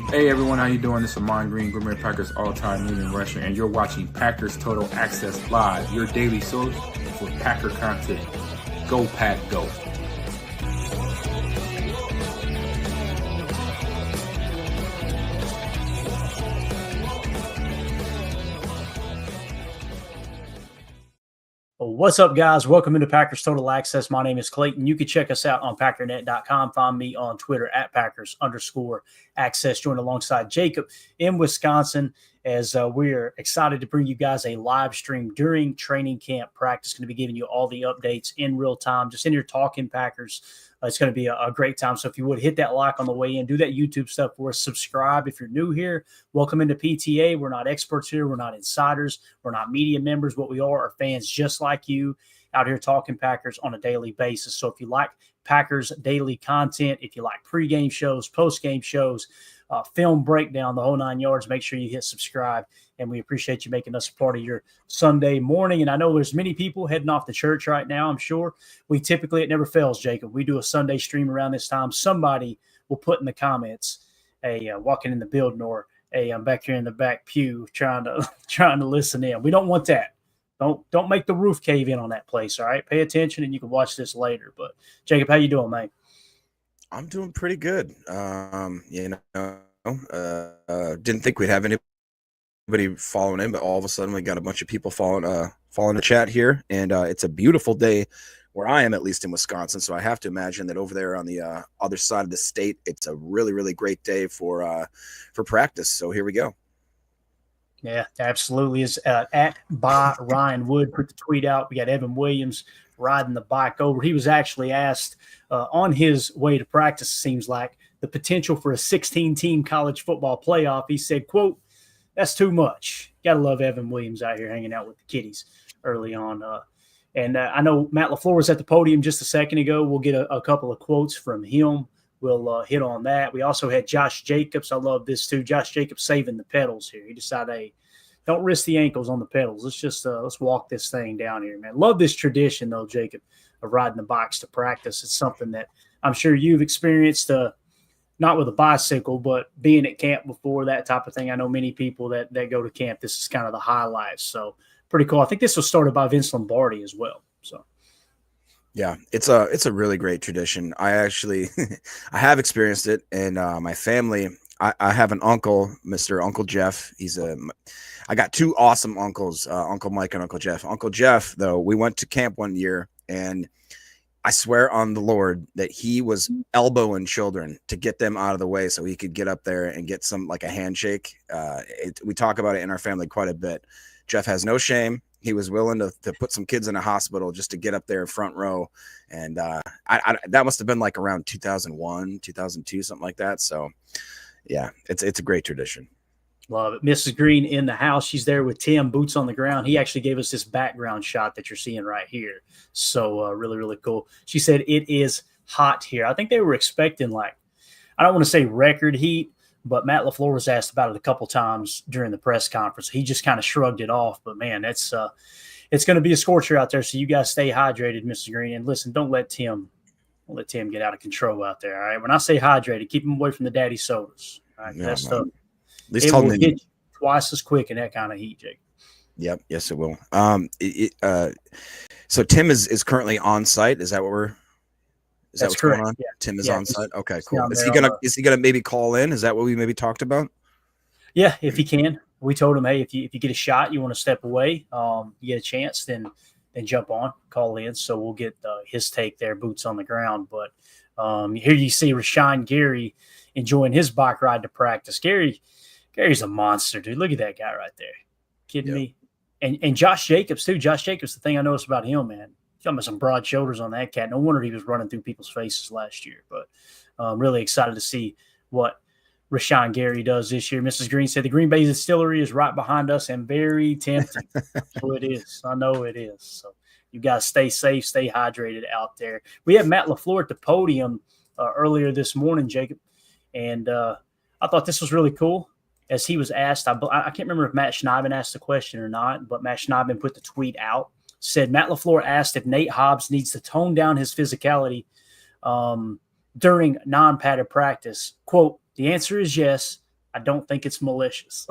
Hey everyone, how you doing? This is Amon Green, Gourmet Packers all-time leading rusher, and you're watching Packers Total Access Live, your daily source for Packer content. Go Pack, go! What's up, guys? Welcome into Packers Total Access. My name is Clayton. You can check us out on packernet.com. Find me on Twitter at Packers_access. Join alongside Jacob in Wisconsin as we're excited to bring you guys a live stream during training camp practice. Going to be giving you all the updates in real time, just in here talking Packers. It's going to be a great time. So if you would hit that like on the way in, do that YouTube stuff for us. Subscribe if you're new here. Welcome into PTA. We're not experts here. We're not insiders. We're not media members. What we are fans just like you out here talking Packers on a daily basis. So if you like Packers daily content, if you like pregame shows, postgame shows, film breakdown, the whole 9 yards, make sure you hit subscribe. And we appreciate you making us a part of your Sunday morning. And I know there's many people heading off to church right now, I'm sure. We typically, it never fails, Jacob. We do a Sunday stream around this time. Somebody will put in the comments, hey, walking in the building, or hey, I'm back here in the back pew trying to listen in. We don't want that. Don't make the roof cave in on that place, all right? Pay attention, and you can watch this later. But, Jacob, how you doing, man? I'm doing pretty good. Didn't think we'd have anybody following in, but all of a sudden we got a bunch of people following the chat here, and it's a beautiful day where I am, at least in Wisconsin. So I have to imagine that over there on the other side of the state, it's a really, really great day for practice. So here we go. Yeah, absolutely. Is at by Ryan Wood put the tweet out. We got Evan Williams riding the bike over. He was actually asked on his way to practice, seems like, the potential for a 16-team college football playoff. He said, quote, "That's too much." Got to love Evan Williams out here hanging out with the kiddies early on. And I know Matt LaFleur was at the podium just a second ago. We'll get a couple of quotes from him. We'll hit on that. We also had Josh Jacobs. I love this too. Josh Jacobs saving the pedals here. He decided, hey, don't risk the ankles on the pedals. Let's walk this thing down here, man. Love this tradition, though, Jacob, of riding the bikes to practice. It's something that I'm sure you've experienced, not with a bicycle, but being at camp before, that type of thing. I know many people that go to camp, this is kind of the highlight. So pretty cool. I think this was started by Vince Lombardi as well. So. Yeah, it's a really great tradition. I actually I have experienced it, and my family. I have an uncle, Mr. Uncle Jeff. I got two awesome uncles, Uncle Mike and Uncle Jeff. Uncle Jeff, though, we went to camp one year, and I swear on the Lord that he was elbowing children to get them out of the way so he could get up there and get like a handshake. We talk about it in our family quite a bit. Jeff has no shame. He was willing to put some kids in a hospital just to get up there in front row. And that must have been like around 2001, 2002, something like that. So, yeah, it's a great tradition. Love it. Mrs. Green in the house. She's there with Tim, boots on the ground. He actually gave us this background shot that you're seeing right here. So really, really cool. She said it is hot here. I think they were expecting, I don't want to say record heat, but Matt LaFleur was asked about it a couple times during the press conference. He just kind of shrugged it off. But, man, it's going to be a scorcher out there, so you guys stay hydrated, Mr. Green. And, listen, don't let Tim get out of control out there, all right? When I say hydrated, keep him away from the daddy sodas. All right, that stuff. At least it will hit you twice as quick in that kind of heat, Jake. Yep. Yes, it will. So Tim is currently on site. Is that what we're? Is that what's correct. Going on? Yeah. Tim is on site. Okay, cool. Is he gonna maybe call in? Is that what we maybe talked about? Yeah, if he can. We told him, hey, if you get a shot, you want to step away, you get a chance, then jump on, call in. So we'll get his take there, boots on the ground. But here you see Rashawn Gary enjoying his bike ride to practice. Gary's a monster, dude. Look at that guy right there. Kidding me? And Josh Jacobs, too. Josh Jacobs, the thing I noticed about him, man, he's got some broad shoulders on that cat. No wonder he was running through people's faces last year. But I'm really excited to see what Rashawn Gary does this year. Mrs. Green said the Green Bay Distillery is right behind us and very tempting. So it is. I know it is. So you guys stay safe, stay hydrated out there. We had Matt LaFleur at the podium earlier this morning, Jacob, and I thought this was really cool. As he was asked, I can't remember if Matt Schneiden asked the question or not, but Matt Schneiden put the tweet out, said Matt LaFleur asked if Nate Hobbs needs to tone down his physicality during non-padded practice. Quote, "The answer is yes. I don't think it's malicious.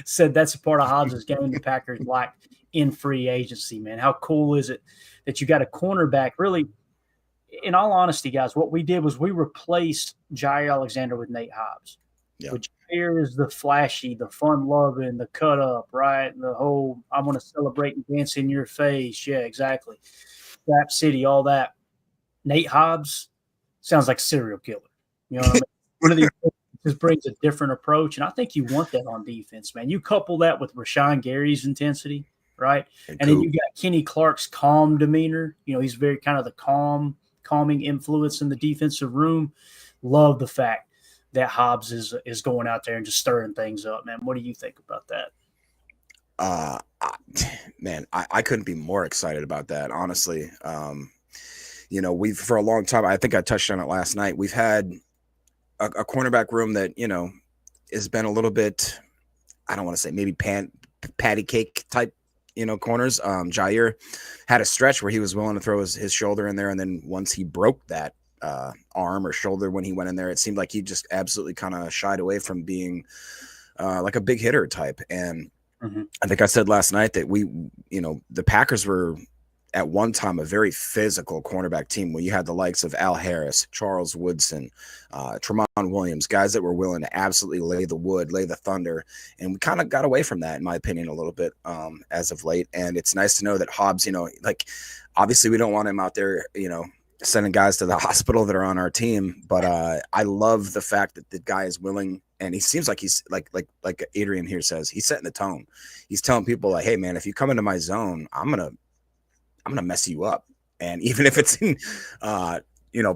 Said that's a part of Hobbs' game the Packers lacked in free agency, man. How cool is it that you got a cornerback? Really, in all honesty, guys, what we did was we replaced Jair Alexander with Nate Hobbs. Yeah. Which Jair is the flashy, the fun-loving, the cut-up, right? The whole I want to celebrate and dance in your face. Yeah, exactly. Rap City, all that. Nate Hobbs sounds like a serial killer. You know what I mean? One of these just brings a different approach, and I think you want that on defense, man. You couple that with Rashawn Gary's intensity, right? And then you got Kenny Clark's calm demeanor. You know, he's very kind of the calming influence in the defensive room. Love the fact that Hobbs is going out there and just stirring things up, man. What do you think about that? I couldn't be more excited about that, honestly. You know, we've for a long time, I think I touched on it last night. We've had a cornerback room that, you know, has been a little bit, I don't want to say maybe patty cake type, you know, corners. Jair had a stretch where he was willing to throw his shoulder in there. And then once he broke that arm or shoulder when he went in there, it seemed like he just absolutely kind of shied away from being like a big hitter type. And I think I said last night that the Packers were at one time a very physical cornerback team when you had the likes of Al Harris, Charles Woodson, Tremont Williams, guys that were willing to absolutely lay the thunder. And we kind of got away from that, in my opinion, a little bit as of late. And it's nice to know that Hobbs, you know, like obviously we don't want him out there, you know, sending guys to the hospital that are on our team. But I love the fact that the guy is willing. And he seems like he's like Adrian here says, he's setting the tone. He's telling people like, hey man, if you come into my zone, I'm going to mess you up. And even if it's in,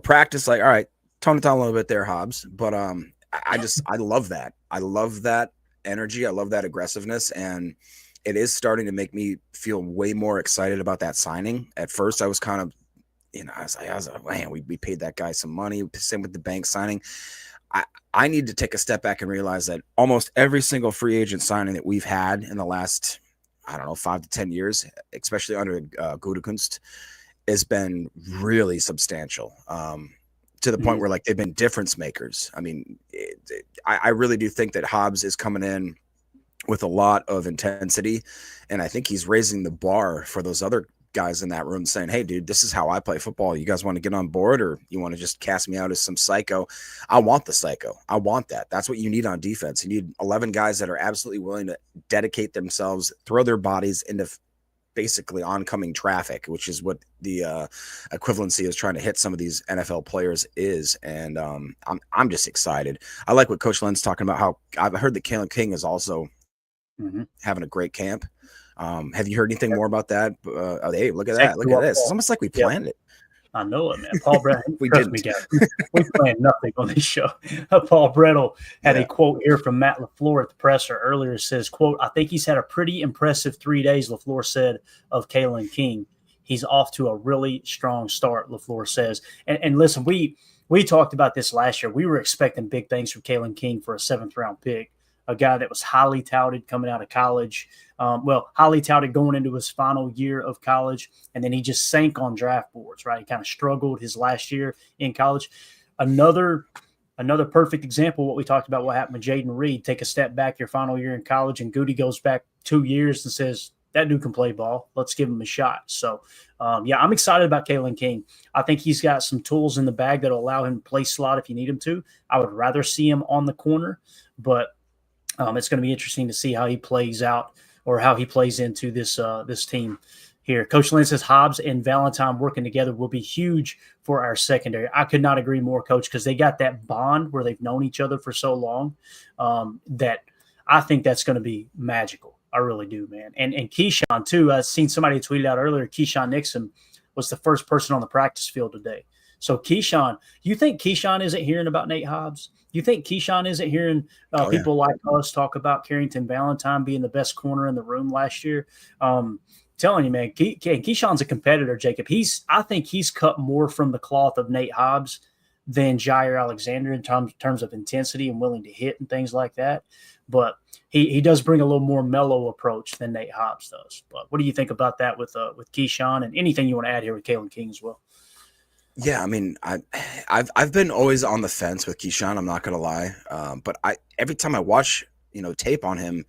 practice, like, all right, tone it down a little bit there, Hobbs. But I love that. I love that energy. I love that aggressiveness. And it is starting to make me feel way more excited about that signing. At first I was kind of, I was like, man, we paid that guy some money. Same with the bank signing. I need to take a step back and realize that almost every single free agent signing that we've had in the last, 5 to 10 years, especially under Gutekunst, has been really substantial to the point where like they've been difference makers. I mean, I really do think that Hobbs is coming in with a lot of intensity, and I think he's raising the bar for those other guys in that room saying, hey dude, this is how I play football. You guys want to get on board, or you want to just cast me out as some psycho? I want the psycho. I want that. That's what you need on defense. You need 11 guys that are absolutely willing to dedicate themselves, throw their bodies into basically oncoming traffic, which is what the equivalency is trying to hit some of these NFL players is. And I'm just excited. I like what Coach Len's talking about, how I've heard that Clayton King is also having a great camp. Have you heard anything more about that? Hey, look at that. Look at this. It's almost like we planned it. I know it, man. Paul Brett, we didn't. We planned nothing on this show. Paul Brettel had a quote here from Matt LaFleur at the presser earlier. It says, quote, I think he's had a pretty impressive 3 days, LaFleur said of Clayton King. He's off to a really strong start, LaFleur says. And listen, we talked about this last year. We were expecting big things from Clayton King for a 7th-round pick, a guy that was highly touted coming out of college. Highly touted going into his final year of college, and then he just sank on draft boards, right? He kind of struggled his last year in college. Another perfect example of what we talked about, what happened with Jaden Reed. Take a step back your final year in college, and Goody goes back 2 years and says, that dude can play ball. Let's give him a shot. So, I'm excited about Clayton King. I think he's got some tools in the bag that will allow him to play slot if you need him to. I would rather see him on the corner, but it's going to be interesting to see how he plays out, or how he plays into this team here. Coach Lynn says Hobbs and Valentine working together will be huge for our secondary. I could not agree more, Coach, because they got that bond where they've known each other for so long that I think that's going to be magical. I really do, man. And Keyshawn, too. I've seen somebody tweeted out earlier, Keyshawn Nixon was the first person on the practice field today. So Keyshawn, you think Keyshawn isn't hearing about Nate Hobbs? You think Keyshawn isn't hearing people like us talk about Carrington Valentine being the best corner in the room last year? Telling you, man, Keyshawn's a competitor, Jacob. I think he's cut more from the cloth of Nate Hobbs than Jair Alexander in terms of intensity and willing to hit and things like that. But he does bring a little more mellow approach than Nate Hobbs does. But what do you think about that with Keyshawn, and anything you want to add here with Clayton King as well? Yeah, I mean, I've been always on the fence with Keyshawn. I'm not gonna lie, but every time I watch tape on him,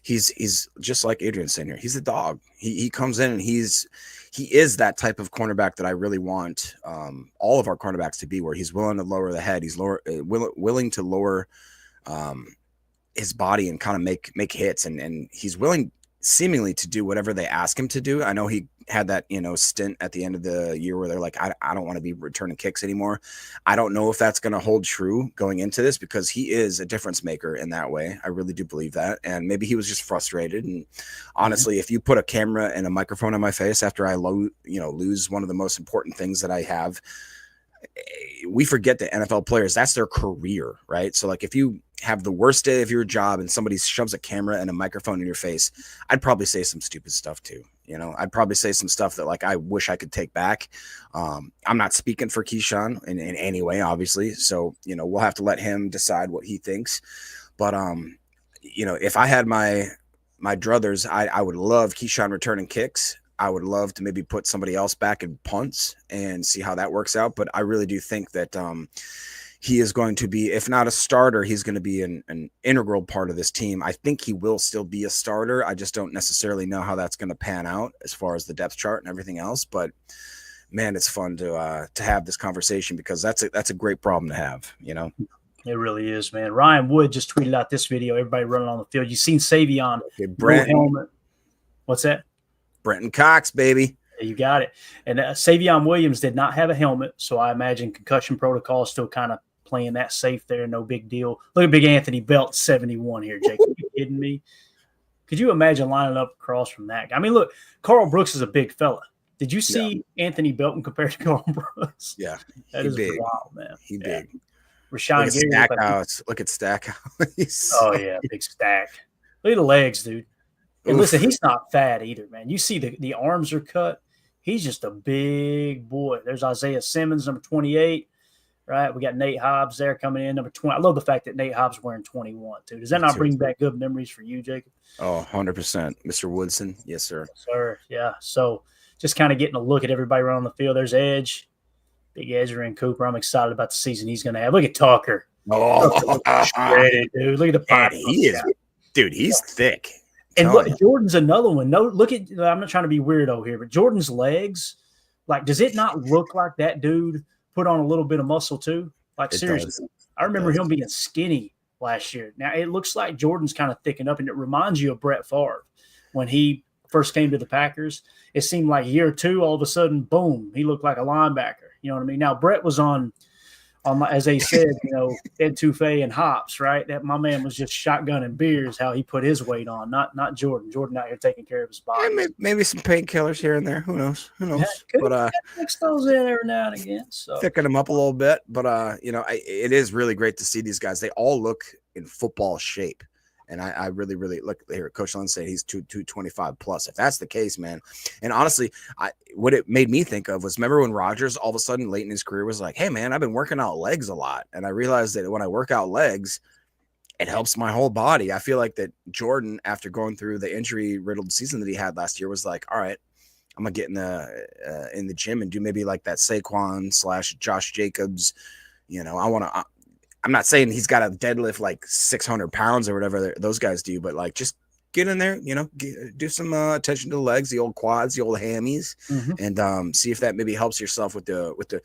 he's just like Adrian's saying here. He's a dog. He comes in and he is that type of cornerback that I really want all of our cornerbacks to be, where he's willing to lower the head. He's willing to lower his body and kind of make hits, and he's willing seemingly to do whatever they ask him to do. I know he had that stint at the end of the year where they're like, I don't want to be returning kicks anymore. I don't know if that's going to hold true going into this, because he is a difference maker in that way. I really do believe that. And maybe he was just frustrated. And honestly, if you put a camera and a microphone on my face after I lose one of the most important things that I have, we forget that NFL players, that's their career, right? So like if you have the worst day of your job and somebody shoves a camera and a microphone in your face, I'd probably say some stupid stuff too. I'd probably say some stuff that like I wish I could take back. I'm not speaking for Keyshawn in any way, obviously. So, we'll have to let him decide what he thinks. But if I had my druthers, I would love Keyshawn returning kicks. I would love to maybe put somebody else back in punts and see how that works out. But I really do think that he is going to be, if not a starter, he's going to be an integral part of this team. I think he will still be a starter. I just don't necessarily know how that's going to pan out as far as the depth chart and everything else. But man, it's fun to have this conversation, because that's a great problem to have. It really is, man. Ryan Wood just tweeted out this video. Everybody running on the field. You seen Savion? Brent, no helmet. What's that? Brenton Cox, baby. You got it. And Savion Williams did not have a helmet, so I imagine concussion protocol is still kind of playing that safe there. No big deal. Look at Big Anthony Belt, 71 here, Jake. Are you kidding me? Could you imagine lining up across from that guy? I mean, look, Carl Brooks is a big fella. Did you see Anthony Belton compared to Carl Brooks? Yeah. That is big. wild, man. He big. Rashawn Gary. Stackhouse. Look at Stackhouse. Oh, yeah, big stack. Look at the legs, dude. And listen, he's not fat either, man. You see the arms are cut. He's just a big boy. There's Isaiah Simmons, number 28, right? We got Nate Hobbs there coming in, number 20. I love the fact that Nate Hobbs wearing 21, too. Does that not bring back good memories for you, Jacob? Oh, 100%. Mr. Woodson. Yes, sir. Yes, sir. Yeah. So just kind of getting a look at everybody around the field. There's Edge, Big Ezra Cooper. I'm excited about the season he's going to have. Look at Tucker. Oh, shredded, dude. Look at the pop. He is, dude. He's thick. And look, Jordan's another one. No, look at. I'm not trying to be weirdo here, but Jordan's legs, like, does it not look like that dude put on a little bit of muscle too? Like, seriously, I remember him being skinny last year. Now it looks like Jordan's kind of thickened up, and it reminds you of Brett Favre when he first came to the Packers. It seemed like year two, all of a sudden, boom, he looked like a linebacker. You know what I mean? Now Brett was on as they said, Ed Touffet and Hobbs, right? That my man was just shotgunning beers, how he put his weight on, not Jordan. Jordan out here taking care of his body. Yeah, maybe some painkillers here and there. Who knows? Yeah, but mix those in every now and again. So thicken them up a little bit. But it is really great to see these guys. They all look in football shape. And I really, really look here. Coach Lund said he's 225 plus. If that's the case, man. And honestly, what it made me think of was, remember when Rodgers all of a sudden late in his career was like, hey, man, I've been working out legs a lot. And I realized that when I work out legs, it helps my whole body. I feel like that Jordan, after going through the injury riddled season that he had last year, was like, all right, I'm going to get in the gym and do maybe like that Saquon / Josh Jacobs. I'm not saying he's got to deadlift like 600 pounds or whatever those guys do, but like just get in there, do some attention to the legs, the old quads, the old hammies, and see if that maybe helps yourself with the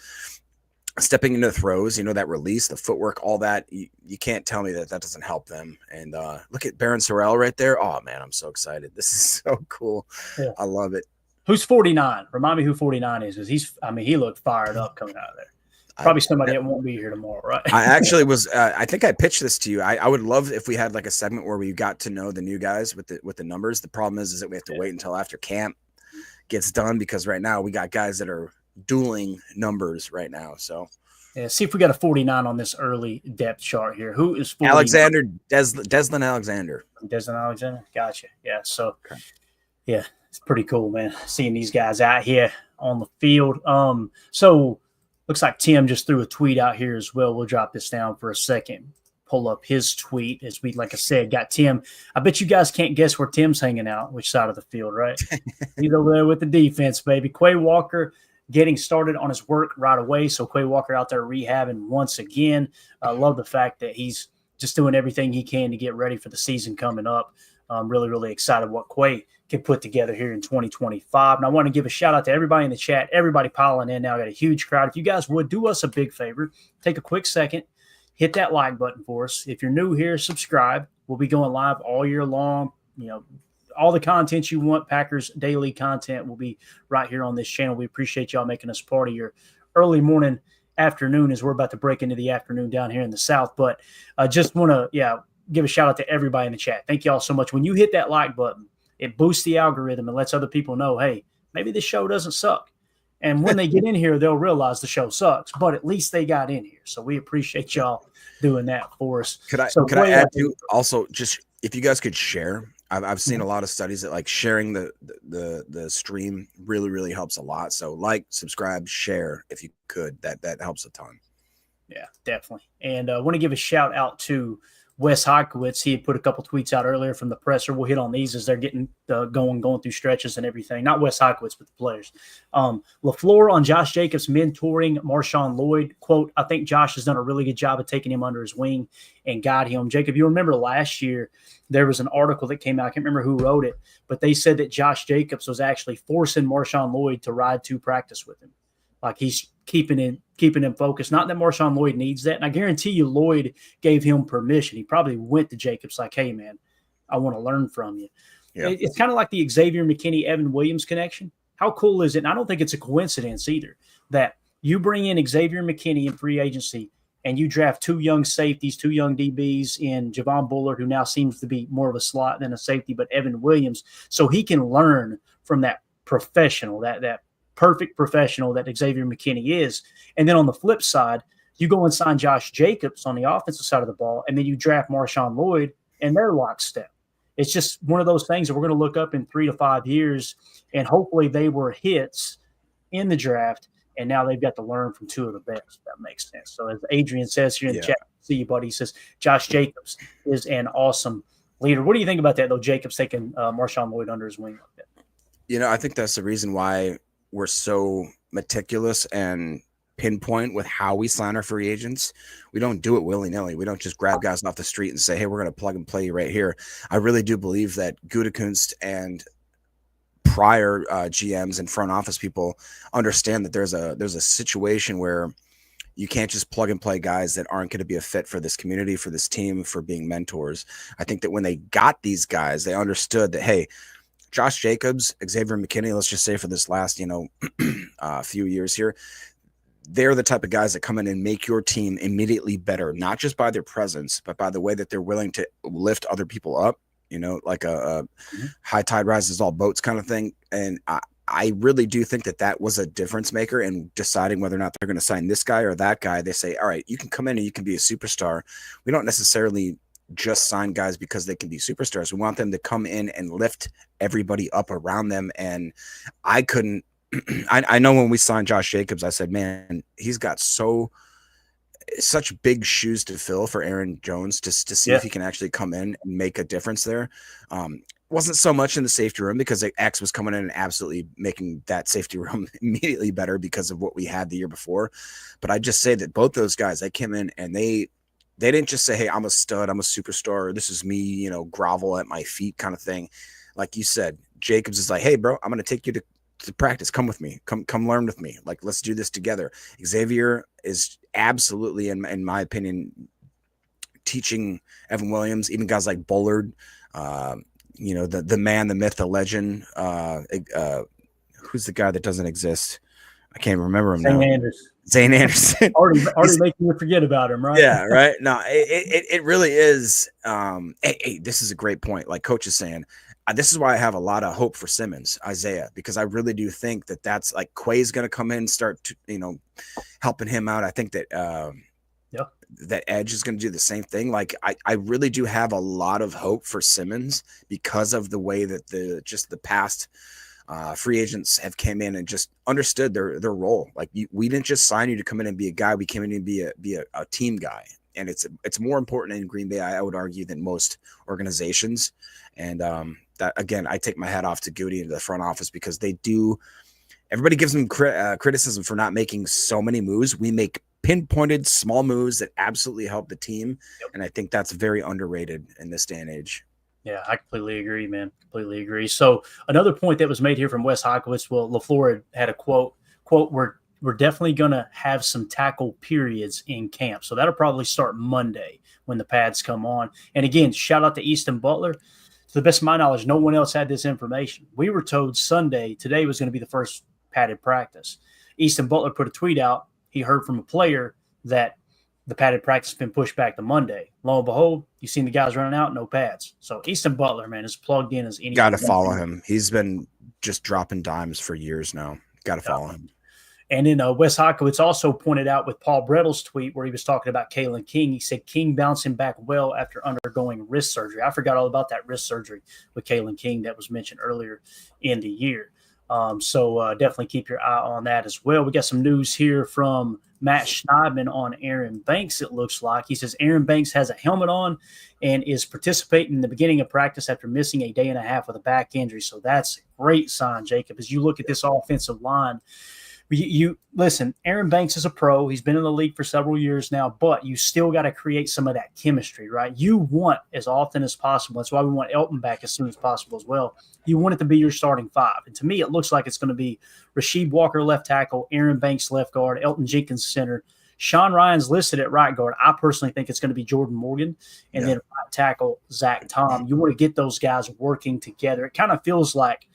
stepping into throws, that release, the footwork, all that. You can't tell me that doesn't help them. And look at Baron Sorrell right there. Oh man, I'm so excited. This is so cool. Yeah. I love it. Who's 49? Remind me who 49 is. Because he looked fired up coming out of there. Probably somebody that won't be here tomorrow, right? I actually was. I think I pitched this to you. I would love if we had like a segment where we got to know the new guys with the numbers. The problem is that we have to wait until after camp gets done, because right now we got guys that are dueling numbers right now. So yeah, see if we got a 49 on this early depth chart here. Who is 49? Alexander Deslin Alexander? Deslin Alexander. Gotcha. Yeah. So yeah, it's pretty cool, man. Seeing these guys out here on the field. So. Looks like Tim just threw a tweet out here as well. We'll drop this down for a second. Pull up his tweet as we, like I said, got Tim. I bet you guys can't guess where Tim's hanging out, which side of the field, right? He's over there with the defense, baby. Quay Walker getting started on his work right away. So Quay Walker out there rehabbing once again. I love the fact that he's just doing everything he can to get ready for the season coming up. I'm really, really excited what Quay can put together here in 2025. And I want to give a shout out to everybody in the chat, everybody piling in now. I got a huge crowd. If you guys would do us a big favor, take a quick second, hit that like button for us. If you're new here, subscribe. We'll be going live all year long. All the content you want, Packers daily content, will be right here on this channel. We appreciate y'all making us part of your early morning, afternoon, as we're about to break into the afternoon down here in the South. But I just want to, give a shout out to everybody in the chat. Thank y'all so much. When you hit that like button, it boosts the algorithm and lets other people know, hey, maybe this show doesn't suck. And when they get in here, they'll realize the show sucks, but at least they got in here. So we appreciate y'all doing that for us. Could I add to also, just if you guys could share? I've seen a lot of studies that like sharing the stream really, really helps a lot. So like, subscribe, share if you could. That helps a ton. Yeah, definitely. And I want to give a shout out to Wes Hykowitz. He had put a couple tweets out earlier from the presser. We'll hit on these as they're getting going through stretches and everything. Not Wes Hykowitz, but the players. LaFleur on Josh Jacobs mentoring Marshawn Lloyd. Quote, I think Josh has done a really good job of taking him under his wing and guide him. Jacob, you remember last year there was an article that came out. I can't remember who wrote it, but they said that Josh Jacobs was actually forcing Marshawn Lloyd to ride to practice with him. Like he's keeping him focused. Not that Marshawn Lloyd needs that. And I guarantee you Lloyd gave him permission. He probably went to Jacobs like, hey, man, I want to learn from you. Yeah. It's kind of like the Xavier McKinney, Evan Williams connection. How cool is it? And I don't think it's a coincidence either that you bring in Xavier McKinney in free agency and you draft two young safeties, two young DBs in Javon Bullard, who now seems to be more of a slot than a safety, but Evan Williams, so he can learn from that professional, that perfect professional that Xavier McKinney is. And then on the flip side, you go and sign Josh Jacobs on the offensive side of the ball, and then you draft Marshawn Lloyd, and they're lockstep. It's just one of those things that we're going to look up in 3 to 5 years, and hopefully they were hits in the draft, and now they've got to learn from two of the best. That makes sense. So as Adrian says here in the chat, see you, buddy. He says Josh Jacobs is an awesome leader. What do you think about that, though, Jacobs taking Marshawn Lloyd under his wing like that? I think that's the reason why we're so meticulous and pinpoint with how we sign our free agents. We don't do it willy-nilly. We don't just grab guys off the street and say, hey, we're going to plug and play you right here. I really do believe that Gutekunst and prior GMs and front office people understand that there's a situation where you can't just plug and play guys that aren't going to be a fit for this community, for this team, for being mentors. I think that when they got these guys, they understood that, hey, Josh Jacobs, Xavier McKinney, let's just say for this last, few years here, they're the type of guys that come in and make your team immediately better, not just by their presence, but by the way that they're willing to lift other people up, like a high tide rises all boats kind of thing. And I really do think that was a difference maker in deciding whether or not they're going to sign this guy or that guy. They say, all right, you can come in and you can be a superstar. We don't necessarily just sign guys because they can be superstars. We want them to come in and lift everybody up around them. And I couldn't, I know when we signed Josh Jacobs, I said, man, he's got such big shoes to fill for Aaron Jones to see if he can actually come in and make a difference there. Wasn't so much in the safety room because X was coming in and absolutely making that safety room immediately better because of what we had the year before. But I just say that both those guys, they came in and they didn't just say, hey, I'm a stud, I'm a superstar, this is me, grovel at my feet kind of thing. Like you said, Jacobs is like, hey, bro, I'm going to take you to practice. Come with me. Come learn with me. Like, let's do this together. Xavier is absolutely, in my opinion, teaching Evan Williams, even guys like Bullard, the man, the myth, the legend. Who's the guy that doesn't exist? I can't remember him now. Zane Anderson. already making you forget about him, right? Yeah, right. No, it really is. Hey, this is a great point. Like Coach is saying, this is why I have a lot of hope for Simmons, Isaiah, because I really do think that's like Quay's going to come in and start, helping him out. I think that that Edge is going to do the same thing. Like I really do have a lot of hope for Simmons because of the way that the past free agents have came in and just understood their role. Like we didn't just sign you to come in and be a guy. We came in and be a team guy. And it's more important in Green Bay, I would argue, than most organizations. And that, again, I take my hat off to Goody and the front office because they do everybody gives him criticism for not making so many moves. We make pinpointed small moves that absolutely help the team. Yep. And I think that's very underrated in this day and age. Yeah, I completely agree, man. Completely agree. So another point that was made here from Wes Hocowitz, well, LaFleur had a quote, we're definitely going to have some tackle periods in camp. So that'll probably start Monday when the pads come on. And again, shout out to Easton Butler. To the best of my knowledge, no one else had this information. We were told today was going to be the first padded practice. Easton Butler put a tweet out. He heard from a player that the padded practice has been pushed back to Monday. Lo and behold, you've seen the guys running out, no pads. So Easton Butler, man, is plugged in as any. Got to follow him. He's been just dropping dimes for years now. Got to follow him. And then Wes Hocowitz also pointed out with Paul Brettle's tweet where he was talking about Kalen King. He said King bouncing back well after undergoing wrist surgery. I forgot all about that wrist surgery with Kalen King that was mentioned earlier in the year. So definitely keep your eye on that as well. We got some news here from Matt Schneidman on Aaron Banks, it looks like. He says Aaron Banks has a helmet on and is participating in the beginning of practice after missing a day and a half with a back injury. So that's a great sign, Jacob, as you look at this offensive line. You listen, Aaron Banks is a pro. He's been in the league for several years now, but you still got to create some of that chemistry, right? You want as often as possible. That's why we want Elton back as soon as possible as well. You want it to be your starting five. And to me, it looks like it's going to be Rasheed Walker, left tackle, Aaron Banks, left guard, Elton Jenkins, center. Sean Ryan's listed at right guard. I personally think it's going to be Jordan Morgan, and then right tackle, Zach Tom. You want to get those guys working together. It kind of feels like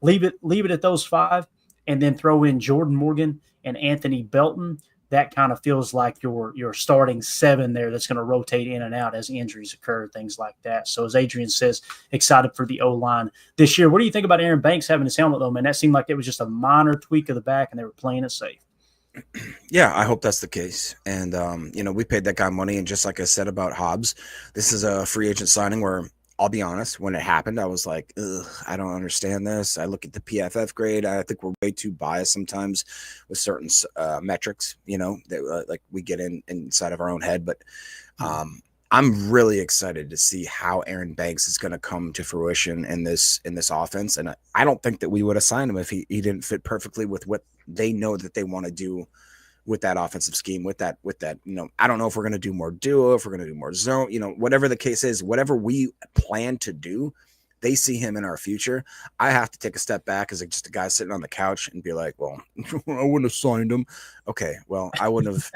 leave it at those five, and then throw in Jordan Morgan and Anthony Belton. That kind of feels like your starting seven there that's going to rotate in and out as injuries occur, things like that. So as Adrian says, excited for the O-line this year. What do you think about Aaron Banks having his helmet, though, man? That seemed like it was just a minor tweak of the back, and they were playing it safe. Yeah, I hope that's the case. And, we paid that guy money. And just like I said about Hobbs, this is a free agent signing where I'll be honest, when it happened, I was like, I don't understand this. I look at the PFF grade. I think we're way too biased sometimes with certain metrics, that like we get inside of our own head. But I'm really excited to see how Aaron Banks is going to come to fruition in this offense. And I don't think that we would have signed him if he didn't fit perfectly with what they know that they want to do with that offensive scheme, with that, I don't know if we're going to do more duo, if we're going to do more zone, whatever the case is, whatever we plan to do, they see him in our future. I have to take a step back as just a guy sitting on the couch and be like, well, I wouldn't have signed him. Okay. Well, I would have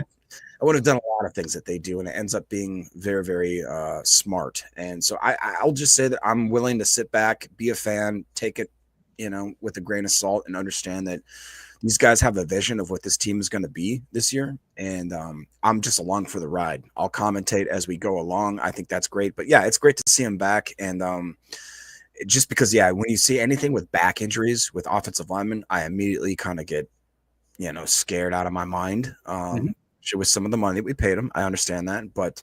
done a lot of things that they do, and it ends up being very, very smart. And so I'll just say that I'm willing to sit back, be a fan, take it, with a grain of salt, and understand that these guys have a vision of what this team is going to be this year. And I'm just along for the ride. I'll commentate as we go along. I think that's great. But yeah, it's great to see him back. And just because, when you see anything with back injuries with offensive linemen, I immediately kind of get, scared out of my mind. With some of the money that we paid him, I understand that. But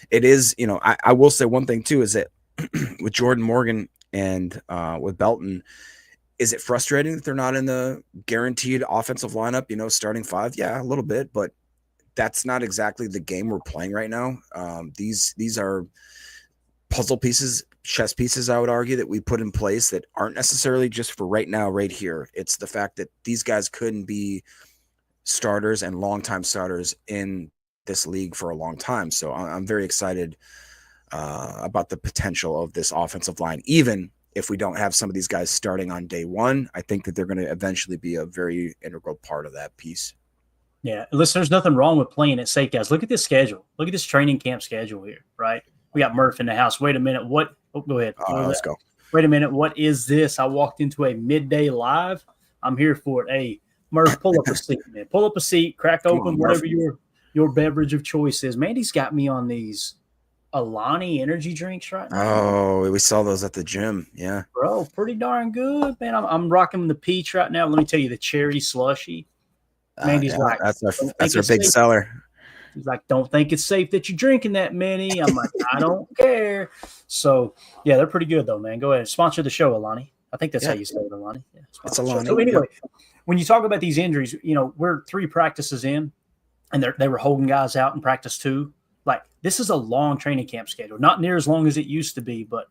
it is, I will say one thing too, is that with Jordan Morgan and with Belton, is it frustrating that they're not in the guaranteed offensive lineup, starting five? Yeah, a little bit, but that's not exactly the game we're playing right now. These are puzzle pieces, chess pieces, I would argue, that we put in place that aren't necessarily just for right now, right here. It's the fact that these guys couldn't be starters and longtime starters in this league for a long time. So I'm very excited about the potential of this offensive line, even if we don't have some of these guys starting on day one. I think that they're going to eventually be a very integral part of that piece. Yeah. Listen, there's nothing wrong with playing it safe, guys. Look at this schedule. Look at this training camp schedule here, right? We got Murph in the house. Wait a minute. What? Oh, go ahead. Let's go. Wait a minute. What is this? I walked into a midday live. I'm here for it. Hey, Murph, pull up a seat, man. Pull up a seat, crack open whatever your beverage of choice is. Mandy's got me on these Alani energy drinks right now. Oh, we saw those at the gym. Yeah, bro, pretty darn good, man. I'm rocking the peach right now. Let me tell you, the cherry slushy. Mandy's like, that's our big seller. He's like, don't think it's safe that you're drinking that many. I'm like, I don't care. So yeah, they're pretty good though, man. Go ahead, sponsor the show, Alani. I think that's how you say it, Alani. Yeah, it's Alani. So anyway, when you talk about these injuries, we're 3 practices in, and they were holding guys out in practice 2. Like, this is a long training camp schedule, not near as long as it used to be. But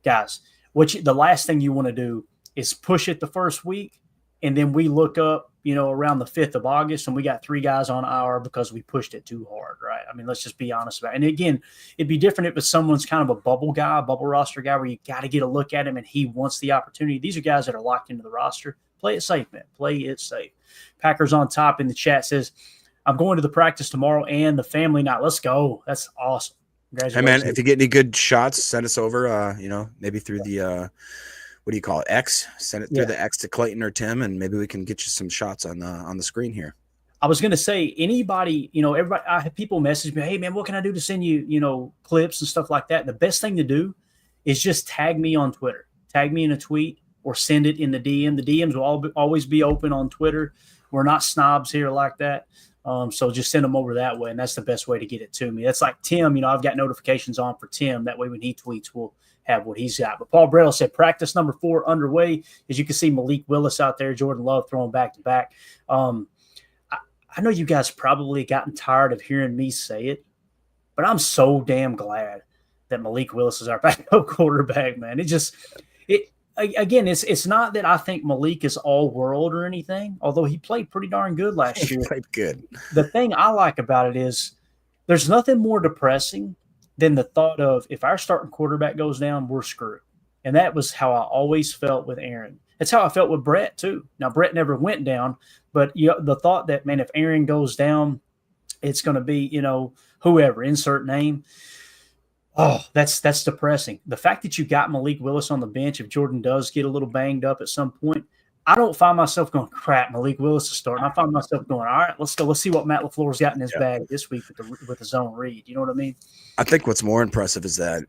guys, the last thing you want to do is push it the first week And then we look up, around the 5th of August, and we got 3 guys on IR because we pushed it too hard, right? I mean, let's just be honest about it. And again, it'd be different if it's someone's kind of a bubble guy, a bubble roster guy, where you got to get a look at him and he wants the opportunity. These are guys that are locked into the roster. Play it safe, man. Play it safe. Packers on top in the chat says, I'm going to the practice tomorrow and the family night. Let's go. That's awesome. Congratulations. Hey, man, if you get any good shots, send us over, maybe through the what do you call it? X. Send it through the X to Clayton or Tim, and maybe we can get you some shots on the screen here. I was going to say, anybody, everybody, I have people message me, hey, man, what can I do to send you, clips and stuff like that? The best thing to do is just tag me on Twitter. Tag me in a tweet or send it in the DM. The DMs will always be open on Twitter. We're not snobs here like that. So just send them over that way, and that's the best way to get it to me. That's like Tim. I've got notifications on for Tim. That way when he tweets, we'll have what he's got. But Paul Brettel said practice number 4 underway. As you can see, Malik Willis out there, Jordan Love throwing back to back. I know you guys probably gotten tired of hearing me say it, but I'm so damn glad that Malik Willis is our backup quarterback, man. Again, it's not that I think Malik is all world or anything, although he played pretty darn good last year. He played good. The thing I like about it is there's nothing more depressing than the thought of if our starting quarterback goes down, we're screwed. And that was how I always felt with Aaron. That's how I felt with Brett too. Now, Brett never went down, but the thought that, man, if Aaron goes down, it's going to be, whoever, insert name. Oh, that's depressing. The fact that you got Malik Willis on the bench, if Jordan does get a little banged up at some point, I don't find myself going, crap, Malik Willis is starting. I find myself going, all right, let's go. Let's see what Matt LaFleur's got in his bag this week with the zone read. You know what I mean? I think what's more impressive is that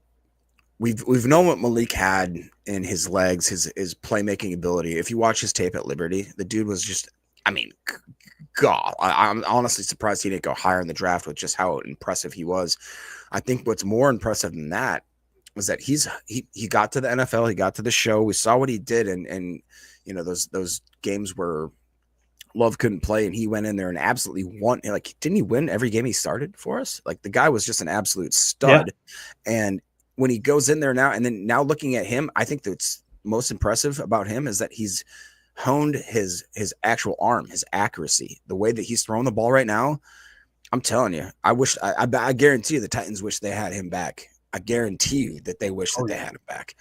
we've known what Malik had in his legs, his playmaking ability. If you watch his tape at Liberty, the dude was just, God, I'm honestly surprised he didn't go higher in the draft with just how impressive he was. I think what's more impressive than that was that he got to the NFL, he got to the show. We saw what he did, and those games where Love couldn't play, and he went in there and absolutely won. Like, didn't he win every game he started for us? Like, the guy was just an absolute stud. Yeah. And when he goes in there now, and then now looking at him, I think that's most impressive about him is that he's honed his actual arm, his accuracy, the way that he's throwing the ball right now. I'm telling you, I guarantee you the Titans wish they had him back. I guarantee you that they wish that they had him back.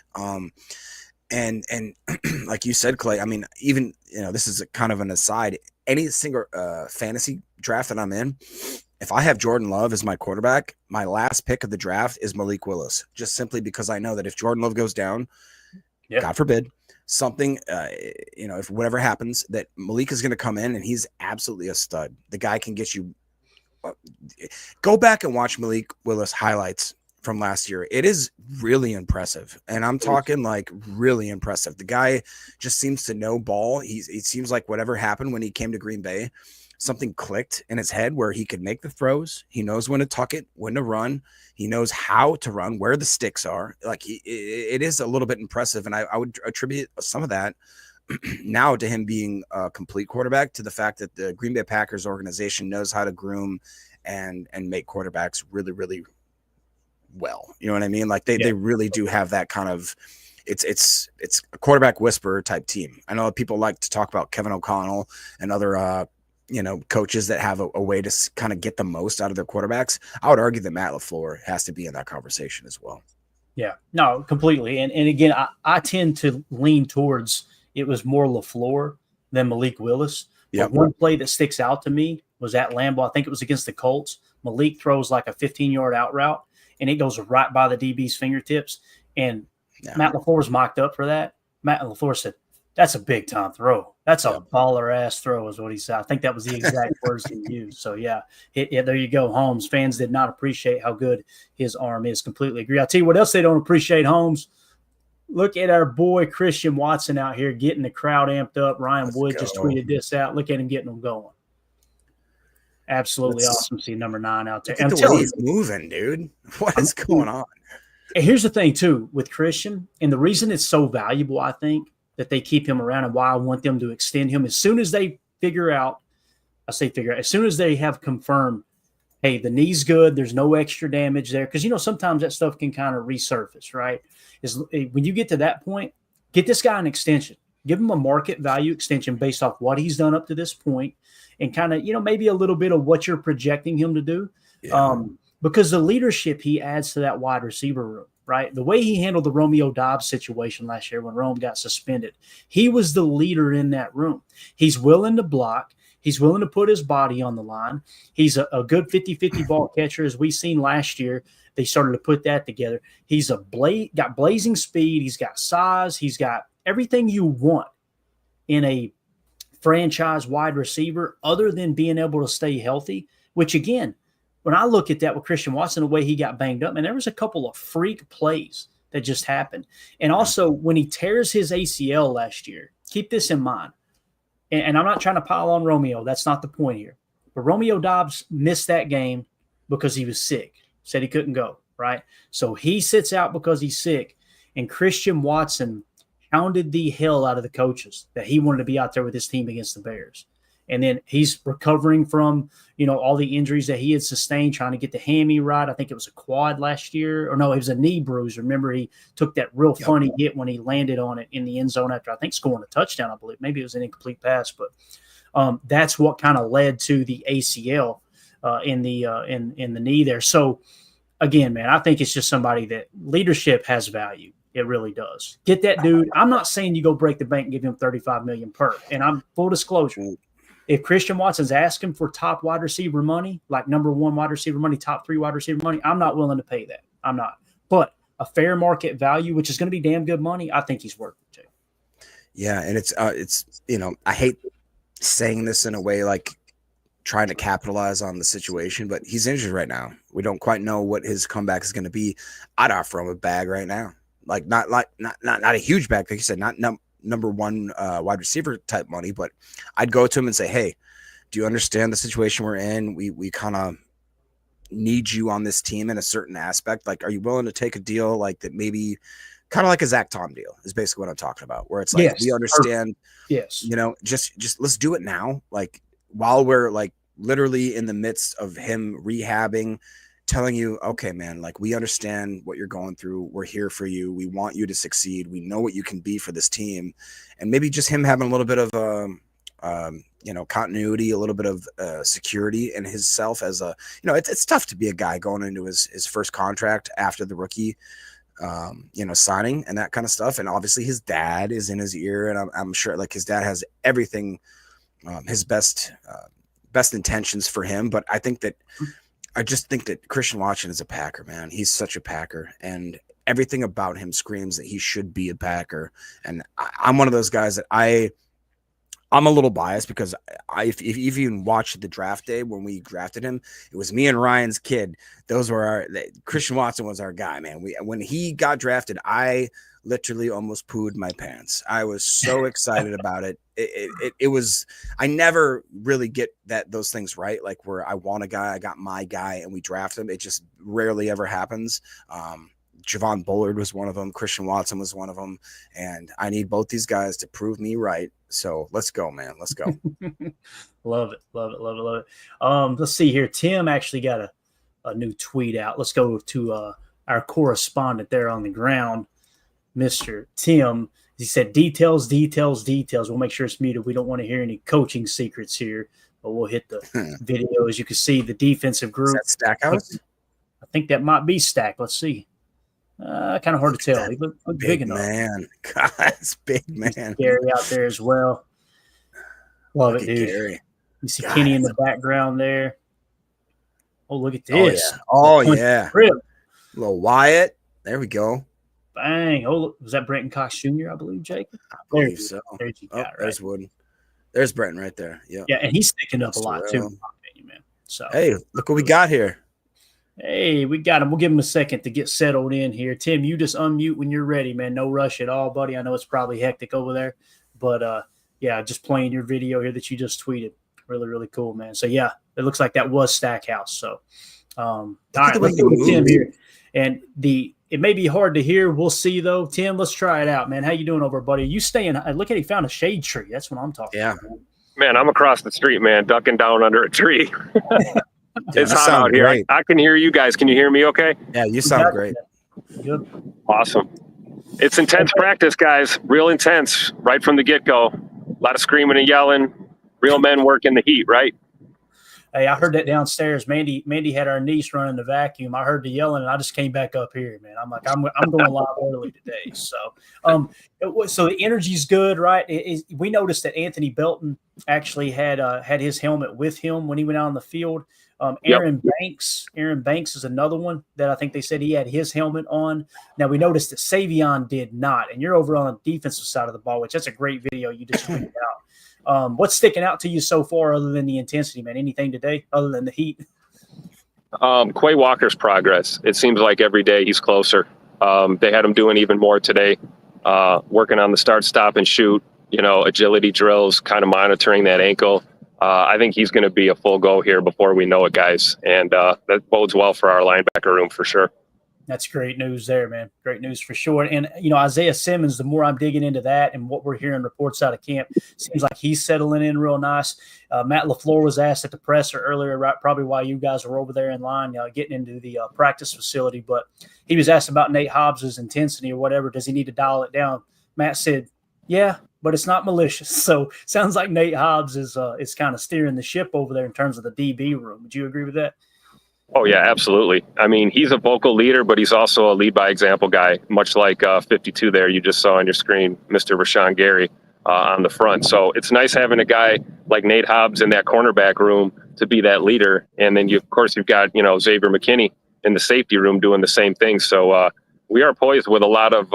And like you said, Clay, even, this is kind of an aside, any single fantasy draft that I'm in, if I have Jordan Love as my quarterback, my last pick of the draft is Malik Willis, just simply because I know that if Jordan Love goes down, God forbid, something, if whatever happens, that Malik is going to come in and he's absolutely a stud. The guy can get you. Go back and watch Malik Willis highlights from last year. It is really impressive. And I'm talking like really impressive. The guy just seems to know ball. It seems like whatever happened when he came to Green Bay, something clicked in his head where he could make the throws. He knows when to tuck it, when to run. He knows how to run, where the sticks are. Like, it is a little bit impressive. And I would attribute some of that now to him being a complete quarterback, to the fact that the Green Bay Packers organization knows how to groom and make quarterbacks really, really well. You know what I mean? Like they really do have that kind of, it's a quarterback whisperer type team. I know people like to talk about Kevin O'Connell and other, coaches that have a way to kind of get the most out of their quarterbacks. I would argue that Matt LaFleur has to be in that conversation as well. Yeah, no, completely. And again, I tend to lean towards it was more LaFleur than Malik Willis. Yeah. One play that sticks out to me was at Lambeau. I think it was against the Colts. Malik throws like a 15-yard out route, and it goes right by the DB's fingertips. And Matt LaFleur's mocked up for that. Matt LaFleur said, that's a big-time throw. That's a baller-ass throw is what he said. I think that was the exact words he used. So, there you go, Holmes. Fans did not appreciate how good his arm is. Completely agree. I'll tell you what else they don't appreciate, Holmes. Look at our boy Christian Watson out here getting the crowd amped up. Ryan Wood just tweeted this out. Look at him getting them going. Absolutely awesome to see number 9 out there. And the way he's moving, dude. What is going on? And here's the thing, too, with Christian, and the reason it's so valuable, I think, that they keep him around and why I want them to extend him, as soon as they as soon as they have confirmed, hey, the knee's good, there's no extra damage there, because, sometimes that stuff can kind of resurface, right? When you get to that point, get this guy an extension. Give him a market value extension based off what he's done up to this point, and kind of, maybe a little bit of what you're projecting him to do. Yeah. Because the leadership he adds to that wide receiver room, right? The way he handled the Romeo Dobbs situation last year when Rome got suspended, he was the leader in that room. He's willing to block. He's willing to put his body on the line. He's a good 50-50 ball catcher, as we seen last year. They started to put that together. He's got blazing speed. He's got size. He's got everything you want in a franchise wide receiver other than being able to stay healthy, which, again, when I look at that with Christian Watson, the way he got banged up, and there was a couple of freak plays that just happened. And also, when he tears his ACL last year, keep this in mind. And I'm not trying to pile on Romeo. That's not the point here. But Romeo Dobbs missed that game because he was sick, said he couldn't go, right? So he sits out because he's sick. And Christian Watson hounded the hell out of the coaches that he wanted to be out there with his team against the Bears. And then he's recovering from, all the injuries that he had sustained, trying to get the hammy right. I think it was a quad last year. Or no, it was a knee bruise. Remember, he took that real funny hit when he landed on it in the end zone after, I think, scoring a touchdown, I believe. Maybe it was an incomplete pass. But that's what kind of led to the ACL in the knee there. So, again, man, I think it's just somebody that leadership has value. It really does. Get that dude. I'm not saying you go break the bank and give him $35 million per. And I'm full disclosure. If Christian Watson's asking for top wide receiver money, like number one wide receiver money, top three wide receiver money, I'm not willing to pay that. I'm not. But a fair market value, which is going to be damn good money, I think he's worth it too. Yeah, and it's I hate saying this in a way like trying to capitalize on the situation, but he's injured right now. We don't quite know what his comeback is going to be. I'd offer him a bag right now, like not a huge bag, like you said, not number one wide receiver type money, but I'd go to him and say, hey, do you understand the situation we're in? We kind of need you on this team in a certain aspect. Like, are you willing to take a deal like that? Maybe kind of like a Zach Tom deal is basically what I'm talking about, where it's like, yes, we understand, yes, just let's do it now. Like while we're like literally in the midst of him rehabbing, telling you, okay, man, like we understand what you're going through. We're here for you. We want you to succeed. We know what you can be for this team. And maybe just him having a little bit of, continuity, a little bit of security in his self as a, it's tough to be a guy going into his first contract after the rookie, signing and that kind of stuff. And obviously his dad is in his ear, and I'm sure like his dad has everything, his best intentions for him. But I just think that Christian Watson is a Packer, man. He's such a Packer, and everything about him screams that he should be a Packer. And I'm one of those guys that I'm a little biased because if you even watched the draft day when we drafted him, it was me and Ryan's kid. Christian Watson was our guy, man. When he got drafted, I literally almost pooed my pants. I was so excited about it. It was, I never really get those things right. Like where I want a guy, I got my guy, and we draft him. It just rarely ever happens. Javon Bullard was one of them. Christian Watson was one of them. And I need both these guys to prove me right. So let's go, man. Let's go. Love it. Let's see here. Tim actually got a new tweet out. Let's go to our correspondent there on the ground, Mr. Tim. He said, details. We'll make sure it's muted. We don't want to hear any coaching secrets here, but we'll hit the video. As you can see, the defensive group. Is that Stackhouse? I think that might be Stack. Let's see. Kind of hard to tell. He looked big enough. Man. God, it's big, man. Gary out there as well. Love it, dude. Gary. You see Kenny in the background there. Oh, look at this. Oh, yeah. Little Wyatt. There we go. Bang. Oh, look, was that Brenton Cox Jr., I believe, Jacob? I believe so. There's you got, there's Wooden. There's Brenton right there. Yeah. Yeah, and he's sticking up a lot, too, in my opinion, man. So, hey, look what we got here. Hey, we got him. We'll give him a second to get settled in here. Tim, you just unmute when you're ready, man. No rush at all, buddy. I know it's probably hectic over there. But, just playing your video here that you just tweeted. Really, really cool, man. So, yeah, it looks like that was Stackhouse. So, all right, let's go with Tim here. And it may be hard to hear. We'll see, though. Tim, let's try it out, man. How you doing over, buddy? You staying? Look at he found a shade tree. That's what I'm talking about. Man, I'm across the street, man, ducking down under a tree. Dude, it's hot out here. I can hear you guys. Can you hear me okay? Yeah, you sound great. Good. Awesome. It's intense practice, guys. Real intense right from the get-go. A lot of screaming and yelling. Real men work in the heat, right? Hey, I heard that downstairs. Mandy had our niece running the vacuum. I heard the yelling, and I just came back up here, man. I'm like, I'm going live early today. So, so the energy's good, right? We noticed that Anthony Belton actually had his helmet with him when he went out on the field. Aaron Banks is another one that I think they said he had his helmet on. Now we noticed that Savion did not, and you're over on the defensive side of the ball, which that's a great video you just tweeted out. What's sticking out to you so far other than the intensity, man? Anything today other than the heat? Quay Walker's progress. It seems like every day he's closer. They had him doing even more today, working on the start, stop, and shoot, agility drills, kind of monitoring that ankle. I think he's going to be a full go here before we know it, guys. And that bodes well for our linebacker room for sure. That's great news there, man. Great news for sure. And, Isaiah Simmons, the more I'm digging into that and what we're hearing reports out of camp, seems like he's settling in real nice. Matt LaFleur was asked at the presser earlier, right, probably while you guys were over there in line, getting into the practice facility. But he was asked about Nate Hobbs' intensity or whatever. Does he need to dial it down? Matt said, yeah, but it's not malicious. So sounds like Nate Hobbs is kind of steering the ship over there in terms of the DB room. Would you agree with that? Oh, yeah, absolutely. I mean, he's a vocal leader, but he's also a lead by example guy, much like 52 there you just saw on your screen, Mr. Rashawn Gary on the front. So it's nice having a guy like Nate Hobbs in that cornerback room to be that leader. And then, of course, you've got, Xavier McKinney in the safety room doing the same thing. So we are poised with a lot of,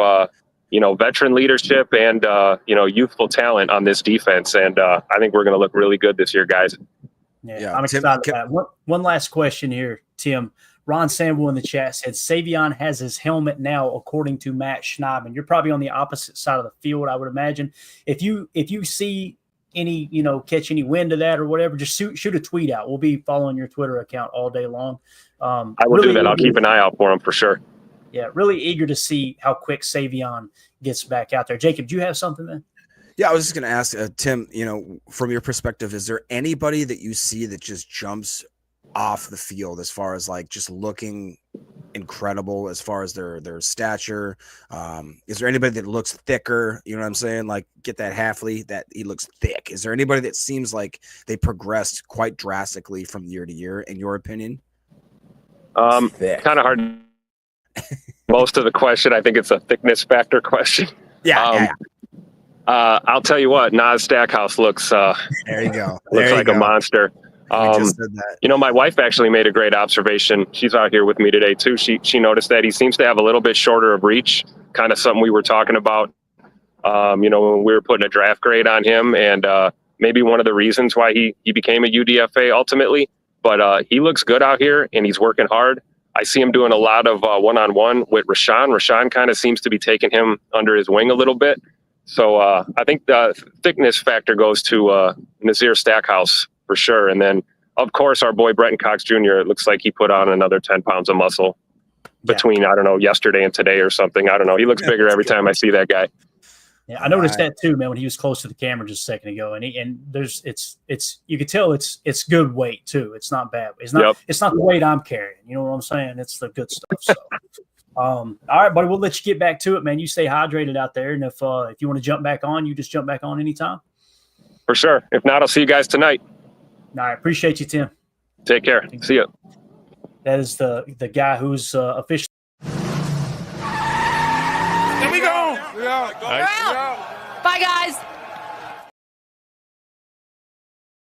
veteran leadership and, youthful talent on this defense. And I think we're going to look really good this year, guys. Yeah, I'm excited about that. One last question here, Tim. Ron Samble in the chat said Savion has his helmet now, according to Matt Schneidman. You're probably on the opposite side of the field, I would imagine. If you see any, catch any wind of that or whatever, just shoot a tweet out. We'll be following your Twitter account all day long. I will do that. I'll keep an eye out for him for sure. Yeah, really eager to see how quick Savion gets back out there. Jacob, do you have something there? Yeah, I was just going to ask, Tim, from your perspective, is there anybody that you see that just jumps off the field as far as like just looking incredible as far as their stature? Is there anybody that looks thicker? You know what I'm saying? Like get that Halfley, that he looks thick. Is there anybody that seems like they progressed quite drastically from year to year, in your opinion? Kind of hard. Most of the question, I think it's a thickness factor question. Yeah. I'll tell you what, Nas Stackhouse looks there you go. Looks like a monster. Just said that. My wife actually made a great observation. She's out here with me today too. She noticed that he seems to have a little bit shorter of reach, kind of something we were talking about, when we were putting a draft grade on him, and maybe one of the reasons why he became a UDFA ultimately. But he looks good out here, and he's working hard. I see him doing a lot of one-on-one with Rashawn. Rashawn kind of seems to be taking him under his wing a little bit. So I think the thickness factor goes to Nazir Stackhouse for sure. And then, of course, our boy Brenton Cox Jr., it looks like he put on another 10 pounds of muscle between, I don't know, yesterday and today or something. I don't know. He looks bigger every time I see that guy. Yeah, I noticed that too, man, when he was close to the camera just a second ago. And you could tell it's good weight too. It's not bad. It's not the weight I'm carrying. You know what I'm saying? It's the good stuff. So all right, buddy, we'll let you get back to it, man. You stay hydrated out there. And if you want to jump back on, you just jump back on anytime. For sure. If not, I'll see you guys tonight. All right. Appreciate you, Tim. Take care. See you. That is the guy who's officially. Here we go. Bye, guys.